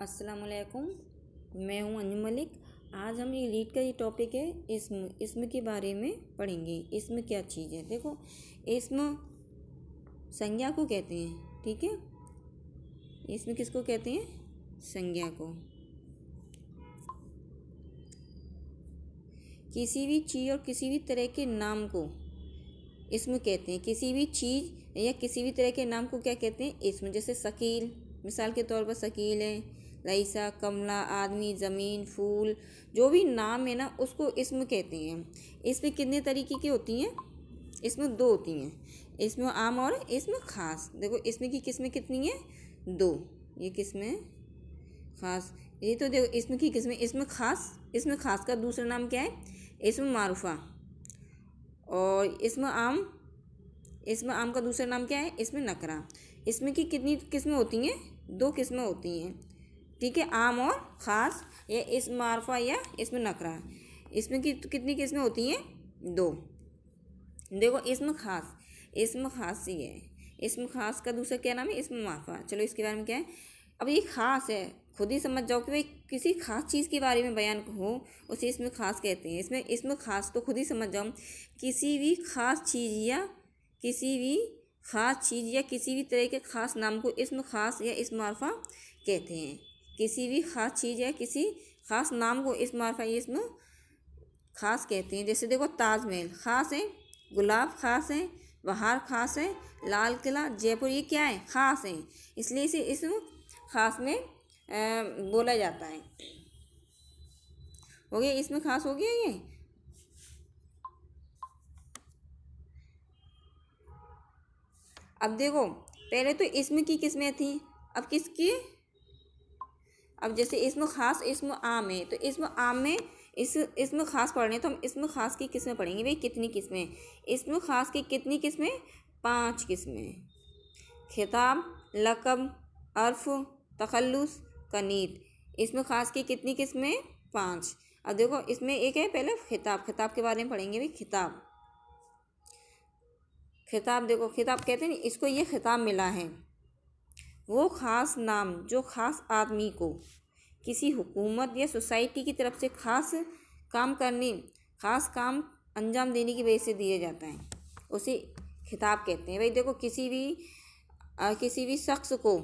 अस्सलाम वालेकुम। मैं हूं अंजुम मलिक। आज हम ये रीड का ये टॉपिक है इस्म के बारे में पढ़ेंगे। इस्म क्या चीज़ है। देखो, इस्म संज्ञा को कहते हैं, ठीक है। इस्म किसको कहते हैं? संज्ञा को। किसी भी चीज़ और किसी भी तरह के नाम को इस्म कहते हैं। किसी भी चीज़ या किसी भी तरह के नाम को क्या कहते हैं? इस्म। जैसे शकील, मिसाल के तौर पर शकील है, लईसा, कमला, आदमी, ज़मीन, फूल, जो भी नाम है ना उसको इस्म कहते हैं। इसमें कितने तरीके की होती हैं? इसमें दो होती हैं, इसमें आम और इसमें ख़ास। देखो, इसमें की किस्में कितनी है? दो। ये किस्में ख़ास, ये तो देखो इसमें की किस्में। इसमें ख़ास, इसमें ख़ास का दूसरा नाम क्या है? इसमें मारूफा। और इसमें आम का दूसरा नाम क्या है? इसमें नकरा। इसमें की कितनी किस्में होती हैं? दो किस्में होती हैं, ठीक है। आम और ख़ास, या इसमें मारूफा या इसमें नकरा। इसमें की कितनी किस्में होती हैं? दो। देखो, इसमें ख़ास ही है। इसमें ख़ास का दूसरा क्या नाम है? इसमें मारूफा। चलो इसके बारे में क्या है। अब ये ख़ास है, खुद ही समझ जाओ कि भाई किसी ख़ास चीज़ के बारे में बयान हो उसे इसमें ख़ास कहते हैं। इसमें ख़ास तो खुद ही समझ जाओ, किसी भी ख़ास चीज़ या किसी भी तरह के ख़ास नाम को इसमें ख़ास या इसमें मारूफा कहते हैं। किसी भी ख़ास चीज़ या किसी ख़ास नाम को इसमें मारूफा या इसमें ख़ास कहते हैं। जैसे देखो, ताजमहल ख़ास है, गुलाब ख़ास है, बहार ख़ास है, लाल किला, जयपुर, ये क्या है? ख़ास है। इसलिए इसे इसमें ख़ास में बोला जाता है। हो गया, इसमें ख़ास हो गया ये। अब देखो, पहले तो इसमें की किस्में थी, अब किसकी? अब जैसे इसमें ख़ास, इसमें आम है, तो इसमें आम में इसमें ख़ास पढ़ रहे हैं तो हम इसमें ख़ास की किस्में पढ़ेंगे। भाई कितनी किस्में? इसमें ख़ास की कितनी किस्में? 5 किस्में। खिताब, लक़ब, अर्फ़, तख़ल्लुस, कनीत। इसमें ख़ास की कितनी किस्में? 5। अब देखो, इसमें एक है पहले खिताब के बारे में पढ़ेंगे। भाई खिताब देखो, खिताब कहते हैं इसको, ये खिताब मिला है वो ख़ास नाम जो ख़ास आदमी को किसी हुकूमत या सोसाइटी की तरफ से ख़ास काम अंजाम देने की वजह से दिया जाता है, उसे खिताब कहते हैं। भाई देखो, किसी भी शख्स को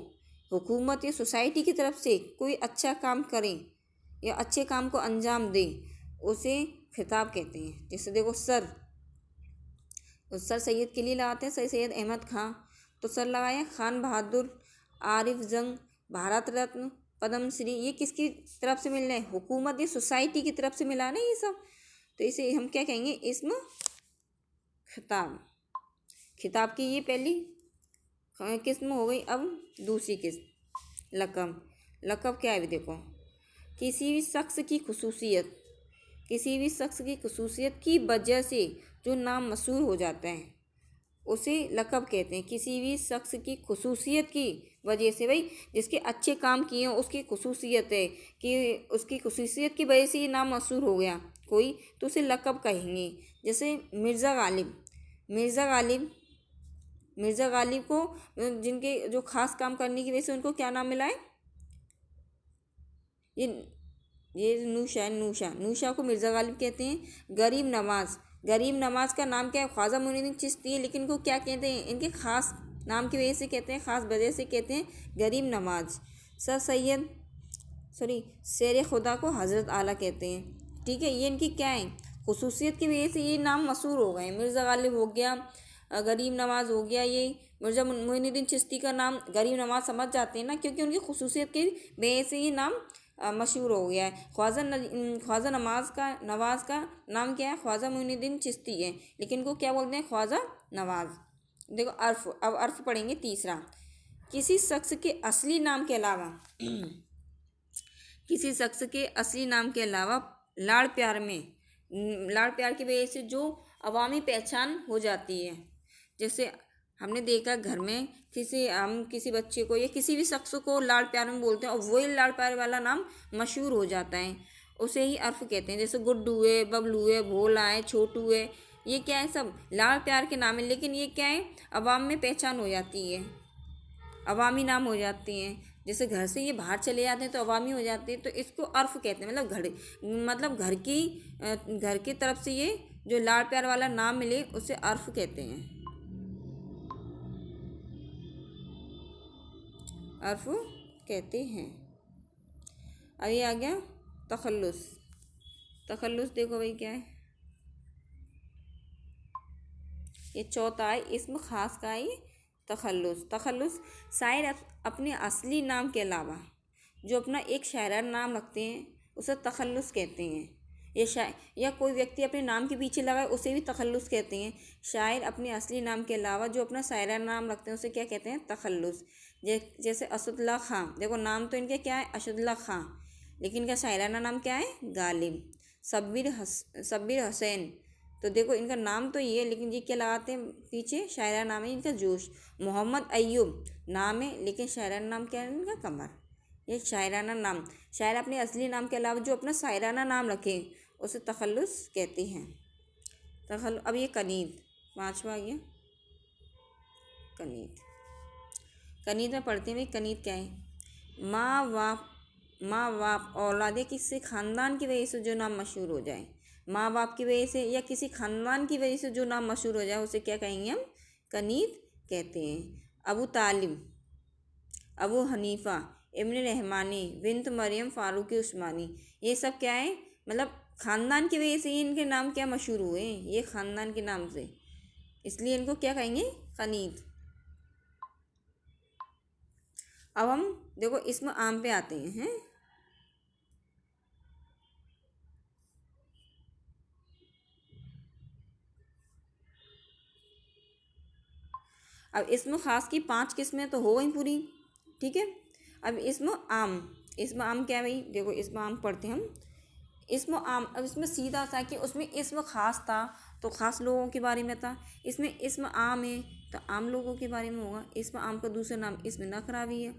हुकूमत या सोसाइटी की तरफ से कोई अच्छा काम करे या अच्छे काम को अंजाम दे, उसे खिताब कहते हैं। जैसे देखो, सर सैयद के लिए लगाते हैं, सर सैयद अहमद खां, तो सर लगाया खान बहादुर, आरिफ जंग, भारत रत्न, पद्म श्री। ये किसकी तरफ से मिल रहा है? हुकूमत या सोसाइटी की तरफ से मिला ना ये सब, तो इसे हम क्या कहेंगे? इसमें खिताब की ये पहली किस्म हो गई। अब दूसरी किस्म लक़ब क्या है? देखो, किसी भी शख्स की खसूसियत की वजह से जो नाम मशहूर हो जाता है उसे लक़ब कहते हैं। किसी भी शख्स की खसूसियत की वजह से, भाई जिसके अच्छे काम किए हैं उसकी खसूसियत है कि उसकी खसूसियत की वजह से ये नाम मशहूर हो गया कोई, तो उसे लक़ब कहेंगे। जैसे मिर्ज़ा गालिब को, जिनके जो ख़ास काम करने की वजह से उनको क्या नाम मिला है? ये नूशा को मिर्ज़ा गालिब कहते हैं। गरीब नवाज का नाम क्या है? ख्वाजा मोइनुद्दीन चिश्ती है, लेकिन इनको क्या कहते हैं? इनके ख़ास नाम की वजह से कहते हैं, ख़ास वजह से कहते हैं गरीब नवाज। शेर खुदा को हज़रत आला कहते हैं, ठीक है। ये इनकी क्या है? खसूसियत की वजह से ये नाम मशहूर हो गए। मिर्ज़ा गालिब हो गया, गरीब नवाज हो गया। ये मिर्ज़ा मोइनुद्दीन चिश्ती का नाम गरीब नवाज समझ जाते हैं ना, क्योंकि उनकी खसूसियत की वजह से ये नाम मशहूर हो गया है। ख्वाजा नवाज का नाम क्या है? ख्वाजा मोइनुद्दीन चिश्ती है, लेकिन इनको क्या बोलते हैं? ख्वाजा नवाज। देखो, अब अर्फ़ पढ़ेंगे तीसरा। किसी शख्स के असली नाम के अलावा लाड़ प्यार की वजह से जो अवामी पहचान हो जाती है। जैसे हमने देखा, घर में हम किसी बच्चे को या किसी भी शख्स को लाड़ प्यार में बोलते हैं और वही लाड़ प्यार वाला नाम मशहूर हो जाता है, उसे ही अर्फ़ कहते हैं। जैसे गुड्डू है, बबलू है, भोला है, छोटू है, ये क्या है? सब लाड़ प्यार के नाम है, लेकिन ये क्या है? अवाम में पहचान हो जाती है, अवामी नाम हो जाती हैं। जैसे घर से ये बाहर चले जाते हैं तो अवामी हो जाते हैं, तो इसको अर्फ कहते हैं। मतलब घर की तरफ से ये जो लाड़ प्यार वाला नाम मिले उसे अर्फ कहते हैं। अर्फ कहते हैं। अब ये आ गया तखल्लुस। तखल्लुस देखो भाई क्या है, ये चौथा है इस्म खास का ही तखल्लुस। तखल्लुस शायर अपने असली नाम के अलावा जो अपना एक शायराना नाम रखते हैं उसे तखल्लुस कहते हैं। या कोई व्यक्ति अपने नाम के पीछे लगाए उसे भी तखल्लुस कहते हैं। शायर अपने असली नाम के अलावा जो अपना शायराना नाम रखते हैं उसे क्या कहते हैं, तखल्लुस। जैसे असदुल्ला खां, देखो नाम तो इनके क्या है, असदुल्ला खां, लेकिन इनका शायराना नाम क्या है, गालिब। सब्बिर हसैन, तो देखो इनका नाम तो ये है लेकिन ये क्या लगाते हैं पीछे, शायराना नाम है इनका जोश। मोहम्मद अय्यूब नाम है लेकिन शायराना नाम क्या है इनका, कमर। ये शायराना नाम, शायर अपने असली नाम के अलावा जो अपना शायराना नाम रखे उसे तखल्लुस कहते हैं। अब ये कनीद, पांचवा आ गया कनीद। कनीद में पढ़ते हैं भाई, कनीद क्या है, माँ बाप औलाद या किसी ख़ानदान की वजह से जो नाम मशहूर हो जाए, माँ बाप की वजह से या किसी ख़ानदान की वजह से जो नाम मशहूर हो जाए उसे क्या कहेंगे हम, कनीद कहते हैं। अबू तालिब, अबू हनीफ़ा, इब्न रहमानी, बिन्त मरियम, फ़ारूक़ी उस्मानी, ये सब क्या है, मतलब ख़ानदान की वजह से ही इनके नाम क्या मशहूर हुए हैं, ये ख़ानदान के नाम से, इसलिए इनको क्या कहेंगे, कनीद। अब हम देखो इसमें आम पे आते हैं। अब इसमें ख़ास की 5 किस्में तो हो गई पूरी, ठीक है। अब इसमें आम क्या है भाई, देखो इसमें आम पढ़ते हैं हम। इसमें आम, अब इसमें सीधा सा कि उसमें इसमें ख़ास था तो ख़ास लोगों के बारे में था, इसमें इसमें आम है तो आम लोगों के बारे में होगा। इसमें आम का दूसरा नाम इसमें नकरा भी है।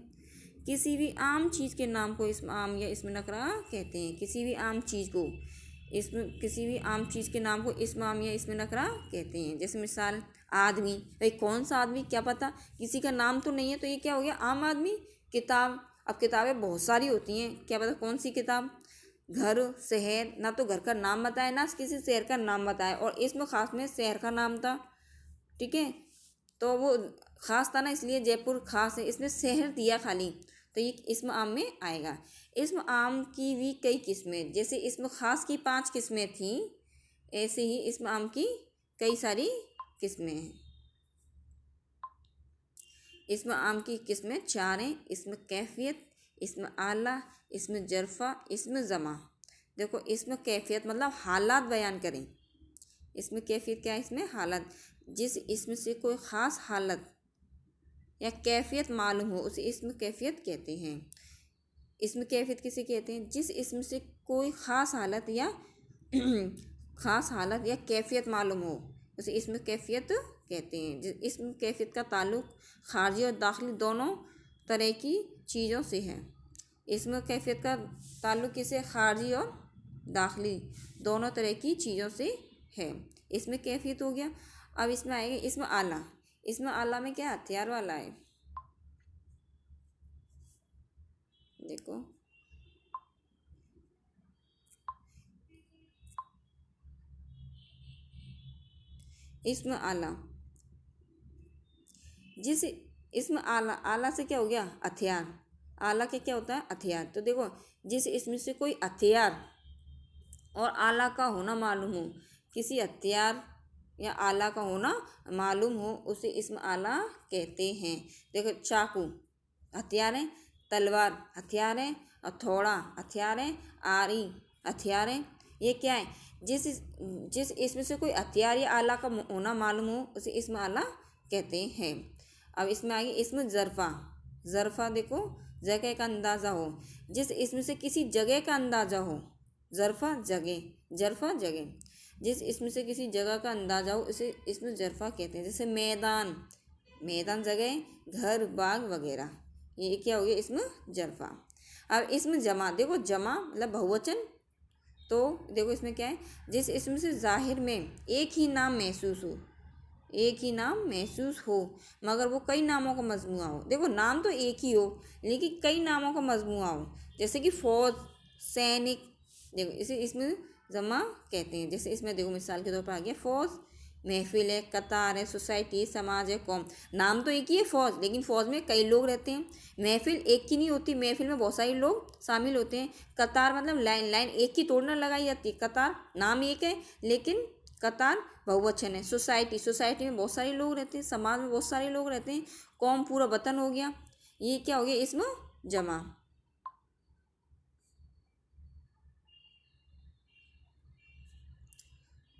किसी भी आम चीज़ के नाम को इसमें आम या इसमें नकरा कहते हैं। किसी भी आम चीज़ को किसी भी आम चीज़ के नाम को इसमें आम या इसमें नकरा कहते हैं। जैसे मिसाल आदमी, भाई कौन सा आदमी क्या पता, किसी का नाम तो नहीं है तो ये क्या हो गया, आम आदमी। किताब, अब किताबें बहुत सारी होती हैं, क्या पता कौन सी किताब। घर, शहर, ना तो घर का नाम बताया ना किसी शहर का नाम बताया, और इसमें ख़ास में शहर का नाम था, ठीक है। तो वो ख़ास था ना इसलिए जयपुर ख़ास है, इसमें शहर दिया खाली, तो ये इसमें आम में आएगा। इसमें आम की भी कई किस्में, जैसे इसमें ख़ास की 5 किस्में थी, ऐसे ही इसमें आम की कई सारी किस्में हैं। इसमें आम की किस्में 4 हैं। इसमें कैफियत, इसमें आला, इसमें जरफ़ा, इसमें ज़मा। देखो इसमें कैफियत मतलब हालात बयान करें। इसमें कैफियत क्या है, इसमें हालत, जिस इसमें से कोई ख़ास हालत या कैफियत मालूम हो उसे इसमें कैफियत कहते हैं। इसमें कैफियत किसे कहते हैं, जिस इसमें से कोई ख़ास हालत या ख़ास हालत या कैफियत मालूम हो उसे इसमें कैफियत कहते हैं। जिस इसमें कैफियत का ताल्लुक़ खारजी और दाखिली दोनों तरह की चीज़ों से है। इसमें कैफियत का ताल्लुक़ किसे, खारजी और दाखिली दोनों तरह की चीज़ों से है। इसमें कैफियत हो गया। अब इसमें आएगा इसमें आला। इसमें आला में क्या हथियार वाला है, देखो इसमें आला, जिस इसमें आला, आला से क्या हो गया, हथियार। आला के क्या होता है, हथियार। तो देखो जिस इसमें से कोई हथियार और आला का होना मालूम हो, किसी हथियार या आला का होना मालूम हो उसे इसमें आला कहते हैं। देखो चाकू हथियार है, तलवार हथियार है, हथौड़ा हथियार है, आरी हथियार है। ये क्या है, जिस इसमें से कोई हथियार या आला का होना मालूम हो उसे इसमें आला कहते हैं। अब इसमें आगे इसमें ज़रफ़ा। ज़रफ़ा देखो जगह का अंदाज़ा हो, जिस इसमें से किसी जगह का अंदाज़ा हो, ज़रफ़ा जगह, ज़रफ़ा जगह, जिस इसमें से किसी जगह का अंदाज़ा हो उसे इसमें ज़रफ़ा कहते हैं। जैसे मैदान, मैदान जगह, घर, बाग वगैरह, ये क्या हो गया इसमें ज़रफ़ा। अब इसमें जमा, देखो जमा मतलब बहुवचन, तो देखो इसमें क्या है, जिस इसमें से ज़ाहिर में एक ही नाम महसूस हो, एक ही नाम महसूस हो मगर वो कई नामों का मजमुआ हो। देखो नाम तो एक ही हो लेकिन कई नामों का मजमुआ हो, जैसे कि फौज, सैनिक। देखो इसे इसमें जमा कहते हैं। जैसे इसमें देखो मिसाल के तौर पर आ गया फौज, महफिल है, कतार है, सोसाइटी, समाज है, कौम। नाम तो एक ही है फौज, लेकिन फौज में कई लोग रहते हैं। महफिल एक की नहीं होती, महफिल में बहुत सारे लोग शामिल होते हैं। कतार मतलब लाइन, लाइन एक की तोड़ना लगाई जाती है। कतार नाम एक है लेकिन कतार बहुवचन है। सोसाइटी, सोसाइटी में बहुत सारे लोग रहते हैं, समाज में बहुत सारे लोग रहते हैं। कौम पूरा वतन हो गया। ये क्या हो गया, इसमें जमा।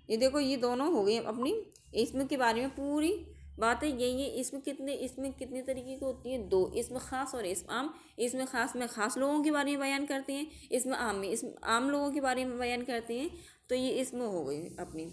ये देखो ये दोनों हो गए अपनी इसम के बारे में पूरी बातें यही है। इसमें कितने तरीके की होती हैं, दो, इसमें खास और इसमें आम। इसमें खास में खास लोगों के बारे में बयान करते हैं, इसमें आम में इसमें आम लोगों के बारे में बयान करते हैं। तो ये इसमें हो गई अपनी।